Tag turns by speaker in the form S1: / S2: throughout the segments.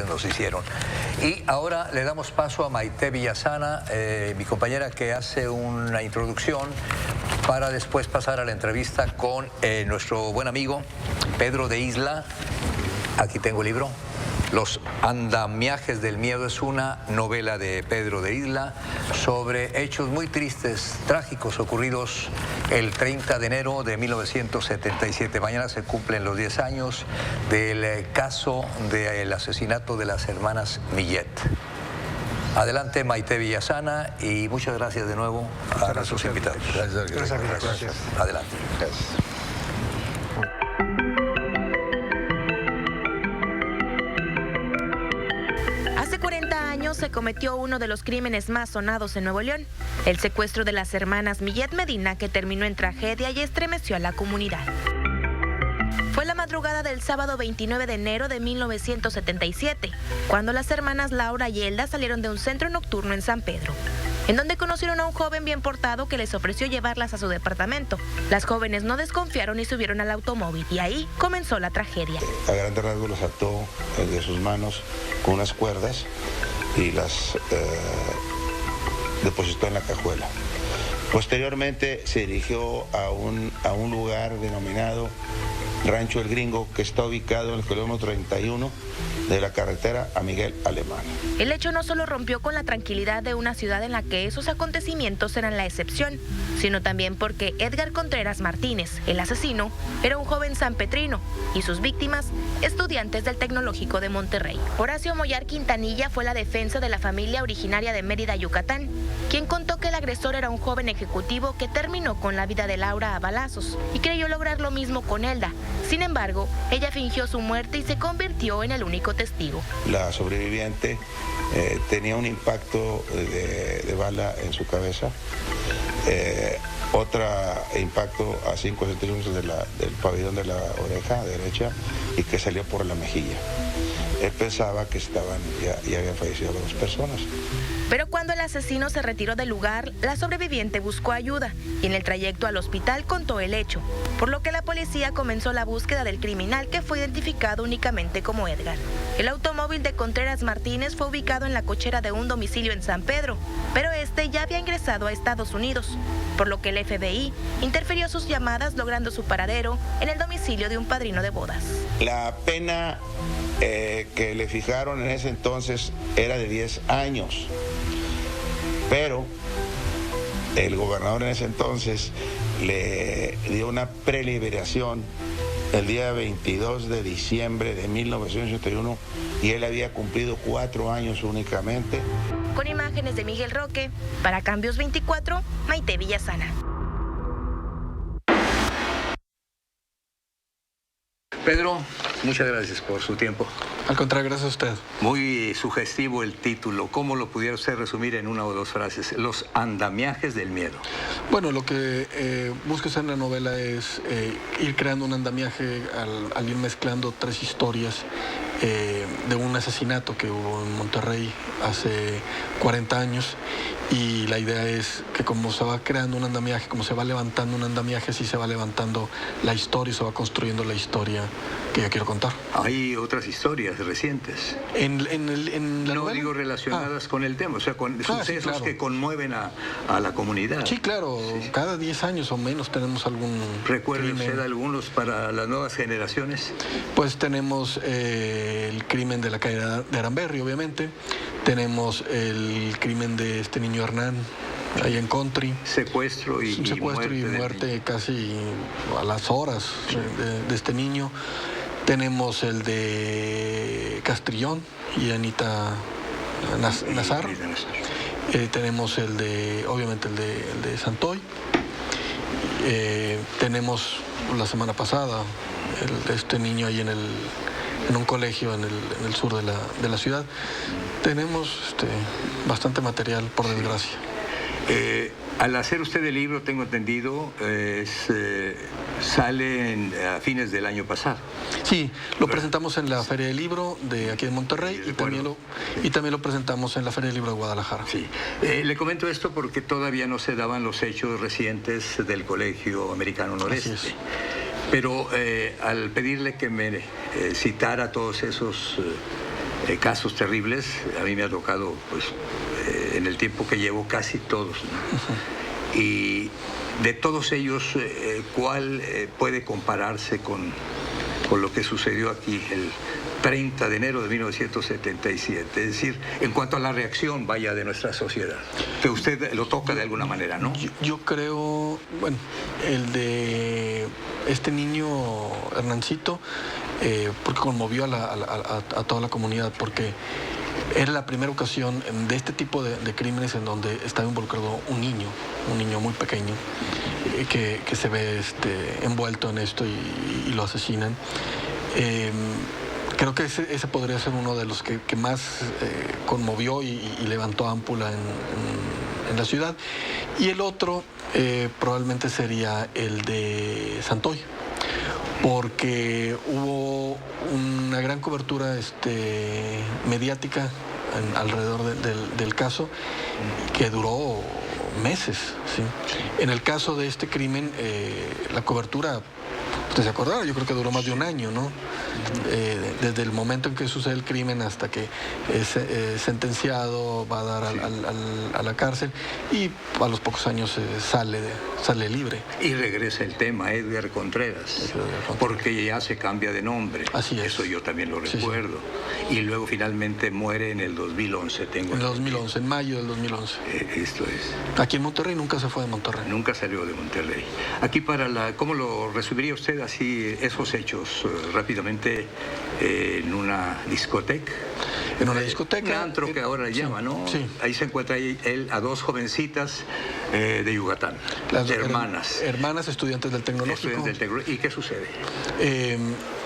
S1: nos hicieron. Y ahora le damos paso a Maite Villasana, mi compañera, que hace una introducción para después pasar a la entrevista con nuestro buen amigo Pedro de Isla. Aquí tengo el libro. Los andamiajes del miedo es una novela de Pedro de Isla sobre hechos muy tristes, trágicos, ocurridos el 30 de enero de 1977. Mañana se cumplen los 10 años del caso del asesinato de las hermanas Millet. Adelante, Maite Villasana, y muchas gracias de nuevo a nuestros invitados. Gracias. Adelante. Gracias.
S2: Hace 40 años se cometió uno de los crímenes más sonados en Nuevo León, el secuestro de las hermanas Millet Medina, que terminó en tragedia y estremeció a la comunidad. Fue la madrugada del sábado 29 de enero de 1977, cuando las hermanas Laura y Elda salieron de un centro nocturno en San Pedro, en donde conocieron a un joven bien portado que les ofreció llevarlas a su departamento. Las jóvenes no desconfiaron y subieron al automóvil, y ahí comenzó la tragedia.
S3: A grandes rasgos los ató de sus manos con unas cuerdas y las depositó en la cajuela. Posteriormente se dirigió a un lugar denominado Rancho El Gringo, que está ubicado en el kilómetro 31 de la carretera a Miguel Alemán.
S2: El hecho no solo rompió con la tranquilidad de una ciudad en la que esos acontecimientos eran la excepción, sino también porque Edgar Contreras Martínez, el asesino, era un joven sanpetrino y sus víctimas, estudiantes del Tecnológico de Monterrey. Horacio Mollar Quintanilla fue la defensa de la familia originaria de Mérida, Yucatán, quien contó que el agresor era un joven ejecutivo que terminó con la vida de Laura a balazos y creyó lograr lo mismo con Elda. Sin embargo, ella fingió su muerte y se convirtió en el único testigo.
S3: La sobreviviente tenía un impacto de bala en su cabeza, otro impacto a 5 centímetros del pabellón de la oreja derecha y que salió por la mejilla. Él pensaba que ya habían fallecido 2 personas.
S2: Pero cuando el asesino se retiró del lugar, la sobreviviente buscó ayuda y en el trayecto al hospital contó el hecho, por lo que la policía comenzó la búsqueda del criminal, que fue identificado únicamente como Edgar. El automóvil de Contreras Martínez fue ubicado en la cochera de un domicilio en San Pedro, pero este ya había ingresado a Estados Unidos, por lo que el FBI interfirió sus llamadas, logrando su paradero en el domicilio de un padrino de bodas.
S3: La pena que le fijaron en ese entonces era de 10 años, pero el gobernador en ese entonces le dio una preliberación el día 22 de diciembre de 1981 y él había cumplido 4 años únicamente.
S2: Con imágenes de Miguel Roque, para Cambios 24, Maite Villasana.
S1: Pedro, muchas gracias por su tiempo.
S4: Al contrario, gracias a usted.
S1: Muy sugestivo el título. ¿Cómo lo pudiera usted resumir en una o 2 frases? Los andamiajes del miedo.
S4: Bueno, lo que busco hacer en la novela es ir creando un andamiaje al ir mezclando 3 historias de un asesinato que hubo en Monterrey hace 40 años. Y la idea es que como se va creando un andamiaje, como se va levantando un andamiaje, así se va levantando la historia y se va construyendo la historia que yo quiero contar.
S1: Hay otras historias recientes.
S4: En la
S1: no
S4: novela,
S1: digo relacionadas con el tema, o sea, con sucesos
S4: sí, claro,
S1: que conmueven a la comunidad.
S4: Sí, claro, sí. Cada 10 años o menos tenemos algún
S1: ¿Recuerda
S4: crimen.
S1: usted algunos para las nuevas generaciones?
S4: Pues tenemos el crimen de la calle de Aramberri, obviamente. Tenemos el crimen de este niño Hernán, ahí en Country.
S1: Secuestro y
S4: muerte casi a las horas, sí, de este niño. Tenemos el de Castrillón y Anita Nazar. Tenemos obviamente el de Santoy. Tenemos la semana pasada el de este niño ahí en un colegio en el sur de la ciudad. Tenemos bastante material, por desgracia.
S1: Al hacer usted el libro, tengo entendido, sale a fines del año pasado.
S4: Sí, lo presentamos en la Feria del Libro de aquí de Monterrey, y también lo presentamos en la Feria del Libro de Guadalajara.
S1: Sí. Le comento esto porque todavía no se daban los hechos recientes del Colegio Americano Noreste.
S4: Así es.
S1: Pero al pedirle que me citara todos esos casos terribles. A mí me ha tocado, pues, en el tiempo que llevo, casi todos, ¿no? Y de todos ellos, ¿cuál puede compararse con lo que sucedió aquí el 30 de enero de 1977? Es decir, en cuanto a la reacción, vaya, de nuestra sociedad, que usted lo toca de alguna manera, ¿no?
S4: Yo creo, bueno, el de este niño Hernancito, porque conmovió a toda la comunidad, porque era la primera ocasión de este tipo de crímenes en donde estaba involucrado un niño muy pequeño, que se ve envuelto en esto y lo asesinan. Creo que ese podría ser uno de los que más conmovió y levantó ámpula en la ciudad. Y el otro probablemente sería el de Santoy, porque hubo una gran cobertura mediática alrededor del caso, que duró meses, ¿sí? En el caso de este crimen, la cobertura, usted se acordará, yo creo que duró más de un año, ¿no? Desde el momento en que sucede el crimen hasta que es sentenciado, va a dar a la cárcel, y a los pocos años sale libre.
S1: Y regresa el tema, Edgar Contreras, porque ya se cambia de nombre.
S4: Así es.
S1: Eso yo también lo recuerdo. Sí. Y luego finalmente muere en el 2011,
S4: En 2011, en mayo del 2011.
S1: Esto es.
S4: Aquí en Monterrey, nunca se fue de Monterrey.
S1: Nunca salió de Monterrey. Aquí ¿cómo lo resumiría usted así esos hechos rápidamente en una discoteca?
S4: En una discoteca.
S1: Un antro que ahora le llama, ¿no?
S4: Sí.
S1: Ahí se encuentra él a dos jovencitas de Yucatán, las hermanas.
S4: Hermanas, estudiantes del Tecnológico.
S1: ¿Y qué sucede?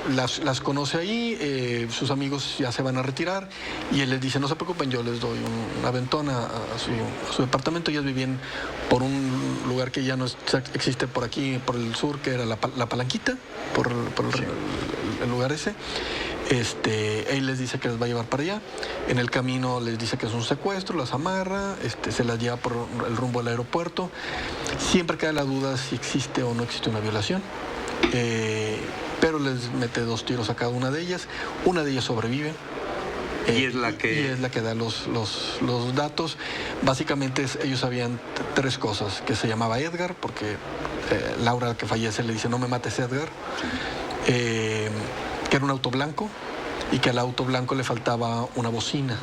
S4: Las conoce ahí, sus amigos ya se van a retirar y él les dice, no se preocupen, yo les doy una ventona a su departamento. Ellas vivían por un lugar que ya no existe por aquí, por el sur, que era la Palanquita, por el lugar ese. Él les dice que les va a llevar para allá. En el camino les dice que es un secuestro, las amarra, se las lleva por el rumbo al aeropuerto. Siempre queda la duda si existe o no existe una violación. Pero les mete 2 tiros a cada una de ellas. Una de ellas sobrevive.
S1: Y es la que
S4: da los datos. Básicamente ellos sabían 3 cosas: que se llamaba Edgar, porque Laura, que fallece, le dice, no me mates, Edgar. Que era un auto blanco y que al auto blanco le faltaba una bocina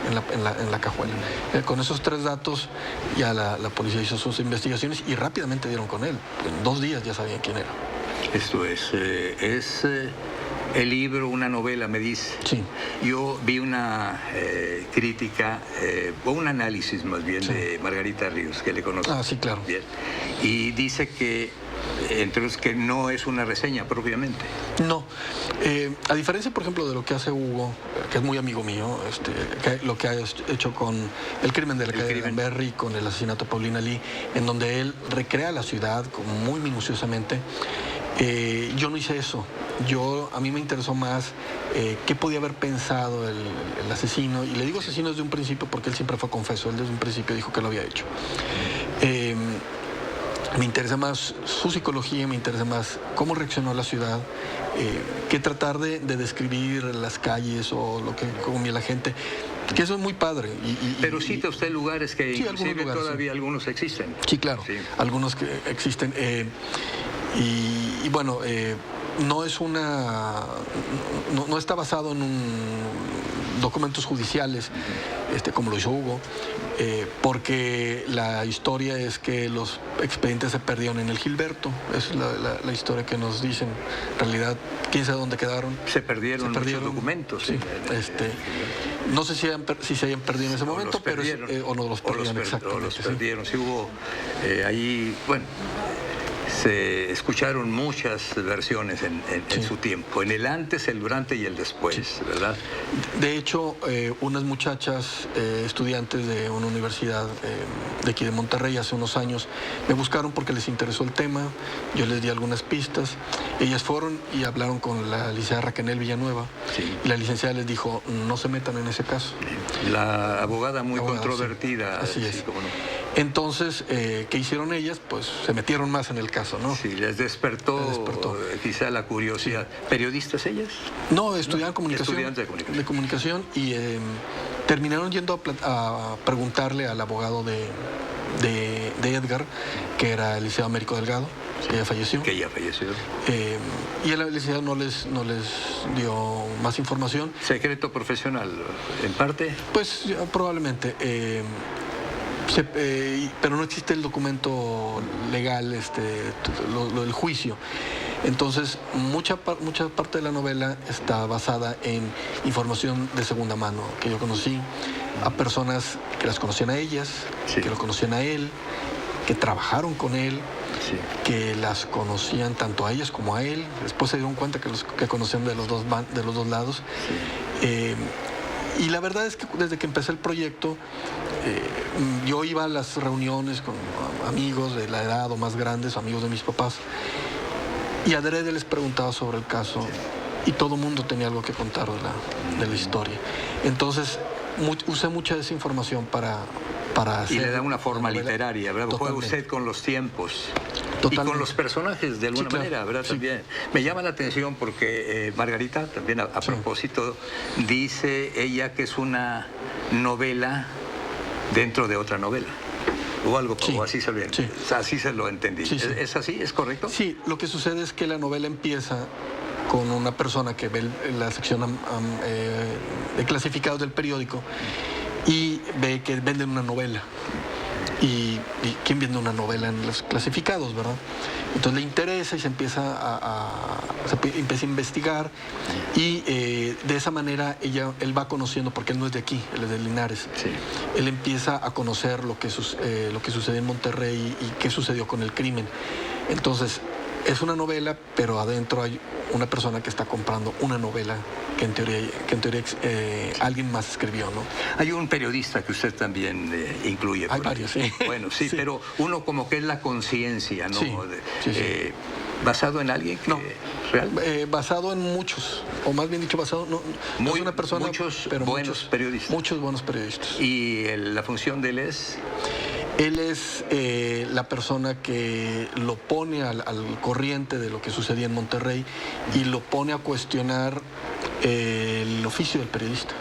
S4: en la cajuela. Con esos 3 datos ya la policía hizo sus investigaciones y rápidamente dieron con él. En 2 días ya sabían quién era.
S1: Esto es el libro, una novela, me dice.
S4: Sí.
S1: Yo vi una crítica, o un análisis más bien, sí, de Margarita Ríos, que le conozco.
S4: Ah, sí, claro.
S1: Bien. Y dice que, entonces, que no es una reseña propiamente.
S4: No. A diferencia, por ejemplo, de lo que hace Hugo, que es muy amigo mío, lo que ha hecho con el crimen de la calle de Danbury, con el asesinato de Paulina Lee, en donde él recrea la ciudad muy minuciosamente. Yo no hice eso. A mí me interesó más qué podía haber pensado el asesino. Y le digo asesino desde un principio porque él siempre fue confeso. Él desde un principio dijo que lo había hecho. Me interesa más su psicología, me interesa más cómo reaccionó la ciudad, que tratar de describir las calles o lo que comía la gente. Que eso es muy padre.
S1: Pero cita usted lugares que sí, inclusive lugares, todavía sí, algunos existen.
S4: Sí, claro. Sí. Algunos que existen. Y bueno, no está basado en documentos judiciales, como lo hizo Hugo, porque la historia es que los expedientes se perdieron en el Gilberto. Esa es la historia que nos dicen. En realidad, quién sabe dónde quedaron.
S1: Se perdieron muchos documentos.
S4: Sí. No sé si se hayan perdido en ese momento, pero o no los perdieron, exactamente.
S1: Los perdieron. Sí hubo ahí, bueno, se escucharon muchas versiones en su tiempo, en el antes, el durante y el después, sí, ¿verdad?
S4: De hecho, unas muchachas estudiantes de una universidad de aquí de Monterrey hace unos años me buscaron porque les interesó el tema, yo les di algunas pistas, ellas fueron y hablaron con la licenciada Raquel Villanueva, sí, y la licenciada les dijo, no se metan en ese caso.
S1: La abogada muy controvertida.
S4: Sí, así es.
S1: Como no.
S4: Entonces, ¿qué hicieron ellas? Pues se metieron más en el caso, ¿no?
S1: Sí, les despertó, quizá la curiosidad. Sí. ¿Periodistas ellas?
S4: No, estudiaban comunicación.
S1: Estudiantes
S4: de comunicación y terminaron yendo a preguntarle al abogado de Edgar, que era el licenciado Américo Delgado, que ya falleció.
S1: Que ya falleció.
S4: Y el licenciado no les dio más información.
S1: ¿Secreto profesional, en parte?
S4: Pues probablemente. Pero no existe el documento legal, lo del juicio. Entonces, mucha parte de la novela está basada en información de segunda mano, que yo conocí a personas que las conocían a ellas, sí, que lo conocían a él, que trabajaron con él, sí, que las conocían tanto a ellas como a él. Después se dieron cuenta que conocían de los dos lados. Sí. Y la verdad es que desde que empecé el proyecto, yo iba a las reuniones con amigos de la edad o más grandes, amigos de mis papás, y adrede les preguntaba sobre el caso, y todo el mundo tenía algo que contar de la historia. Entonces, usé mucha de esa información para hacer...
S1: Y le da una forma literaria, ¿verdad? Juega usted con los tiempos. Totalmente. Y con los personajes, de alguna manera, ¿verdad? Sí. También. Me llama la atención porque Margarita, también a propósito, dice ella que es una novela dentro de otra novela. O algo, o así se lo entendí. Así se lo entendí. Sí. ¿Es así? ¿Es correcto?
S4: Sí, lo que sucede es que la novela empieza con una persona que ve la sección de clasificados del periódico y ve que venden una novela. ¿Y quién vende una novela en los clasificados, verdad? Entonces le interesa y se empieza a investigar y de esa manera él va conociendo, porque él no es de aquí, él es de Linares. Sí. Él empieza a conocer lo que sucedió en Monterrey y qué sucedió con el crimen. Entonces, es una novela, pero adentro hay una persona que está comprando una novela que en teoría alguien más escribió, ¿no?
S1: Hay un periodista que usted también incluye.
S4: Hay varios, sí.
S1: Bueno, sí, sí, pero uno como que es la conciencia, ¿no?
S4: Sí.
S1: ¿Basado en alguien que real?
S4: Basado en muchos, o más bien dicho, basado... No es una persona,
S1: muchos
S4: pero
S1: buenos periodistas.
S4: Muchos buenos periodistas.
S1: ¿Y la función de él es...?
S4: Él es la persona que lo pone al corriente de lo que sucedía en Monterrey y lo pone a cuestionar el oficio del periodista,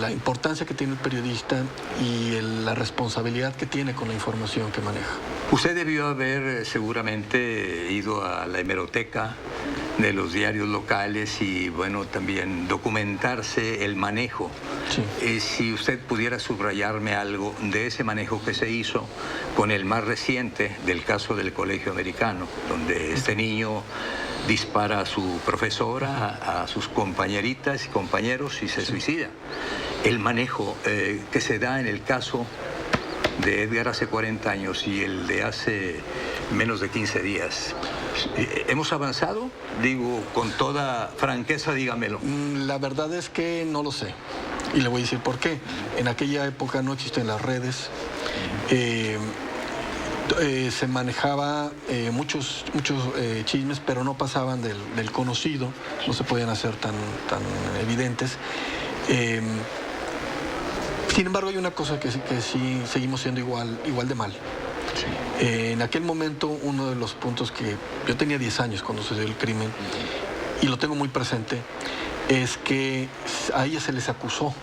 S4: la importancia que tiene el periodista y la responsabilidad que tiene con la información que maneja.
S1: Usted debió haber seguramente ido a la hemeroteca de los diarios locales y, bueno, también documentarse el manejo. Sí. Si usted pudiera subrayarme algo de ese manejo que se hizo con el más reciente del caso del Colegio Americano, donde este niño dispara a su profesora, a sus compañeritas y compañeros y se suicida. El manejo que se da en el caso de Edgar hace 40 años y el de hace menos de 15 días. ¿Hemos avanzado? Digo, con toda franqueza, dígamelo.
S4: La verdad es que no lo sé. Y le voy a decir por qué. En aquella época no existen las redes. Se manejaba muchos chismes, pero no pasaban del conocido. No se podían hacer tan evidentes. Sin embargo, hay una cosa que sí seguimos siendo igual de mal. Sí. En aquel momento, uno de los puntos que yo tenía 10 años cuando sucedió el crimen, y lo tengo muy presente, es que a ellas se les acusó,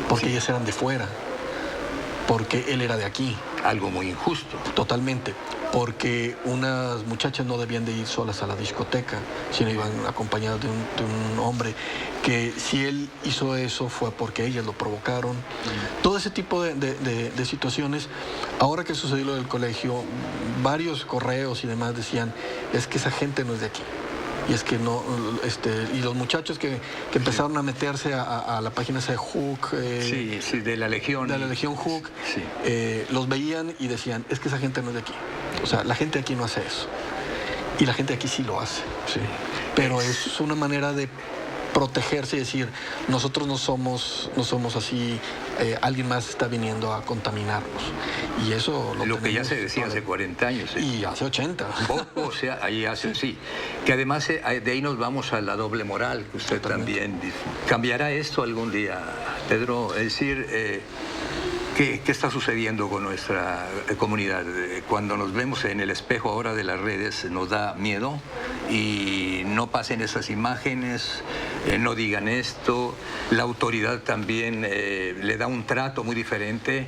S4: porque ellas eran de fuera, porque él era de aquí.
S1: Algo muy injusto.
S4: Totalmente, porque unas muchachas no debían de ir solas a la discoteca, sino iban acompañadas de un hombre, que si él hizo eso fue porque ellas lo provocaron. Todo ese tipo de situaciones. Ahora que sucedió lo del colegio, varios correos y demás decían, es que esa gente no es de aquí. Y es que no, y los muchachos que empezaron a meterse a la página esa de Hook,
S1: sí, de la Legión.
S4: De la Legión Hook,
S1: sí.
S4: Los veían y decían, es que esa gente no es de aquí. O sea, la gente de aquí no hace eso. Y la gente de aquí sí lo hace. Sí. Pero es una manera de protegerse y decir, nosotros no somos así, alguien más está viniendo a contaminarnos. Y eso
S1: lo que ya se decía hace 40 años.
S4: Y hace 80.
S1: O sea, ahí hace, sí. Que además de ahí nos vamos a la doble moral, que usted también dice. ¿Cambiará esto algún día, Pedro? Es decir, ¿Qué está sucediendo con nuestra comunidad? Cuando nos vemos en el espejo ahora de las redes nos da miedo y no pasen esas imágenes, no digan esto. La autoridad también le da un trato muy diferente,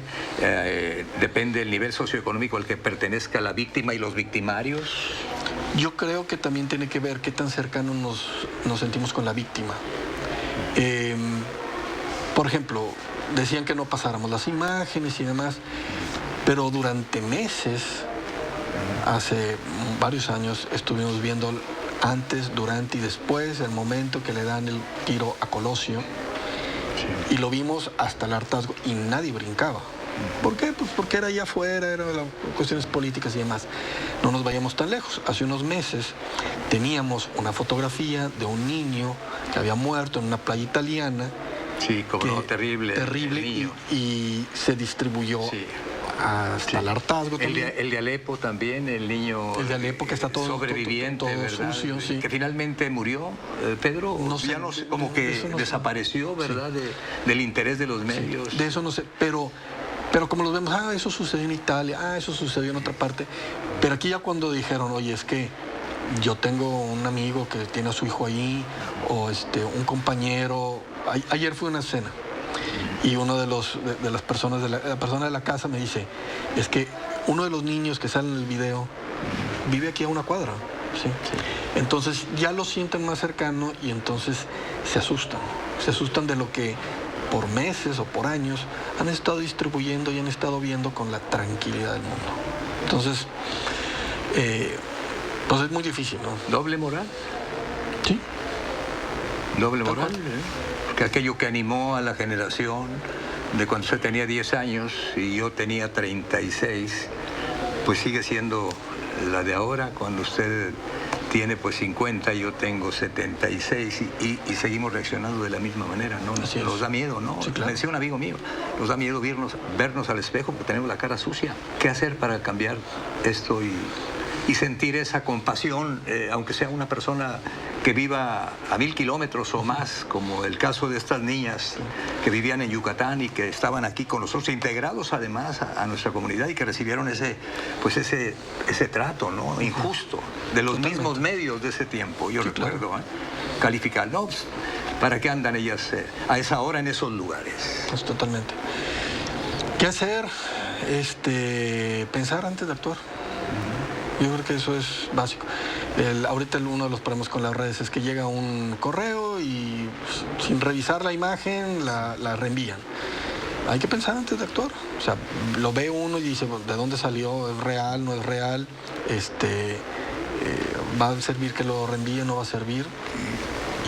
S1: depende del nivel socioeconómico al que pertenezca la víctima y los victimarios.
S4: Yo creo que también tiene que ver qué tan cercanos nos sentimos con la víctima. Por ejemplo, decían que no pasáramos las imágenes y demás, pero durante meses, hace varios años, estuvimos viendo antes, durante y después el momento que le dan el tiro a Colosio, y lo vimos hasta el hartazgo y nadie brincaba. ¿Por qué? Pues porque era allá afuera, eran cuestiones políticas y demás. No nos vayamos tan lejos. Hace unos meses teníamos una fotografía de un niño que había muerto en una playa italiana.
S1: Sí, como no, terrible.
S4: Terrible, y se distribuyó hasta el hartazgo.
S1: El de Alepo también, el niño.
S4: El de Alepo que está todo
S1: sobreviviente,
S4: todo
S1: ¿verdad?
S4: Sucio, sí.
S1: Que finalmente murió, Pedro.
S4: No sé,
S1: ya no sé, como que no desapareció, sé. ¿Verdad? Del interés de los medios.
S4: Sí, de eso no sé, pero como los vemos, eso sucedió en Italia, eso sucedió en otra parte. Pero aquí ya cuando dijeron, oye, es que yo tengo un amigo que tiene a su hijo ahí, o un compañero. Ayer fue una cena y uno de las personas la persona de la casa me dice, es que uno de los niños que sale en el video vive aquí a una cuadra. ¿Sí? Entonces ya lo sienten más cercano y entonces se asustan de lo que por meses o por años han estado distribuyendo y han estado viendo con la tranquilidad del mundo. Entonces, pues es muy difícil, ¿no?
S1: ¿Doble moral?
S4: Sí.
S1: ¿Doble moral? Que aquello que animó a la generación de cuando usted tenía 10 años y yo tenía 36, pues sigue siendo la de ahora, cuando usted tiene pues 50, yo tengo 76 y seguimos reaccionando de la misma manera, ¿no? Nos da miedo, ¿no?
S4: Sí, claro.
S1: Me decía un amigo mío, nos da miedo vernos al espejo porque tenemos la cara sucia. ¿Qué hacer para cambiar esto y sentir esa compasión, aunque sea una persona que viva a 1000 kilómetros o más, como el caso de estas niñas que vivían en Yucatán y que estaban aquí con nosotros, integrados además a nuestra comunidad y que recibieron ese trato, ¿no? Injusto, de los mismos medios de ese tiempo, yo recuerdo, claro. Calificar, ¿no? Pues, ¿para qué andan ellas a esa hora en esos lugares?
S4: Pues totalmente. ¿Qué hacer? Pensar antes de actuar. Yo creo que eso es básico. Ahorita uno de los problemas con las redes es que llega un correo y sin revisar la imagen la reenvían. Hay que pensar antes de actuar. O sea, lo ve uno y dice, ¿de dónde salió? ¿Es real? ¿No es real? ¿Va a servir que lo reenvíe? ¿No va a servir?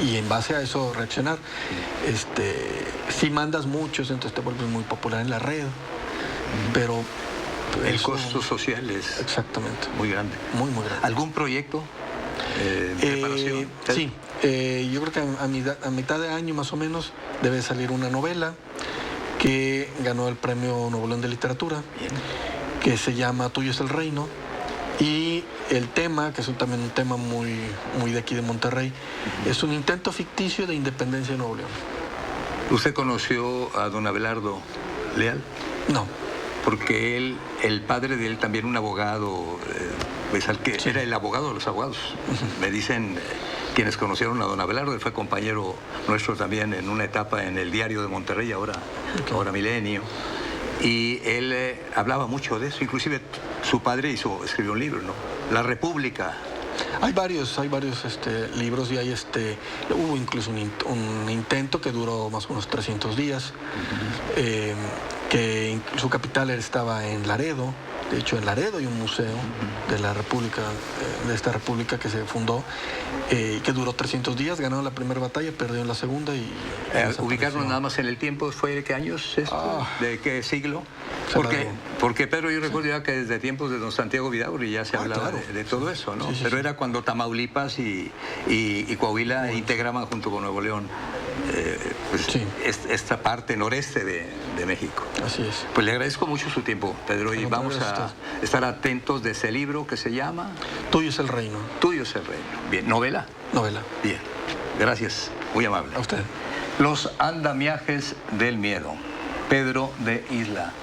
S4: Y en base a eso reaccionar. Si mandas muchos, entonces te vuelves muy popular en la red. Pero
S1: el costo social es
S4: exactamente
S1: muy grande.
S4: Muy, muy grande.
S1: ¿Algún proyecto de preparación?
S4: Sí, yo creo que a mitad de año más o menos debe salir una novela que ganó el Premio Nuevo León de Literatura. Bien. Que se llama Tuyo es el Reino. Y el tema, que es también un tema muy, muy de aquí de Monterrey, es un intento ficticio de independencia de Nuevo León.
S1: ¿Usted conoció a don Abelardo Leal?
S4: No.
S1: Porque el padre de él, también un abogado, pues al que era el abogado de los abogados. Me dicen quienes conocieron a don Abelardo, él fue compañero nuestro también en una etapa en el Diario de Monterrey, ahora Milenio. Y él hablaba mucho de eso, inclusive su padre escribió un libro, ¿no? La República.
S4: Hay varios libros y hubo incluso un intento que duró más o menos 300 días, que su capital estaba en Laredo. De hecho, en Laredo hay un museo de la República, de esta república que se fundó, que duró 300 días, ganaron la primera batalla, perdieron la segunda y...
S1: ubicarnos nada más en el tiempo, ¿fue de qué años esto? ¿De qué siglo? Porque Pedro, yo recuerdo ya que desde tiempos de don Santiago Vidaurri ya se hablaba de todo eso, ¿no? Pero era cuando Tamaulipas y Coahuila integraban junto con Nuevo León esta parte noreste de México.
S4: Así es.
S1: Pues le agradezco mucho su tiempo, Pedro, y vamos a estar atentos de ese libro que se llama...
S4: Tuyo es el Reino.
S1: Tuyo es el Reino. Bien, ¿novela?
S4: Novela.
S1: Bien, gracias, muy amable.
S4: A usted.
S1: Los andamiajes del miedo. Pedro de Isla.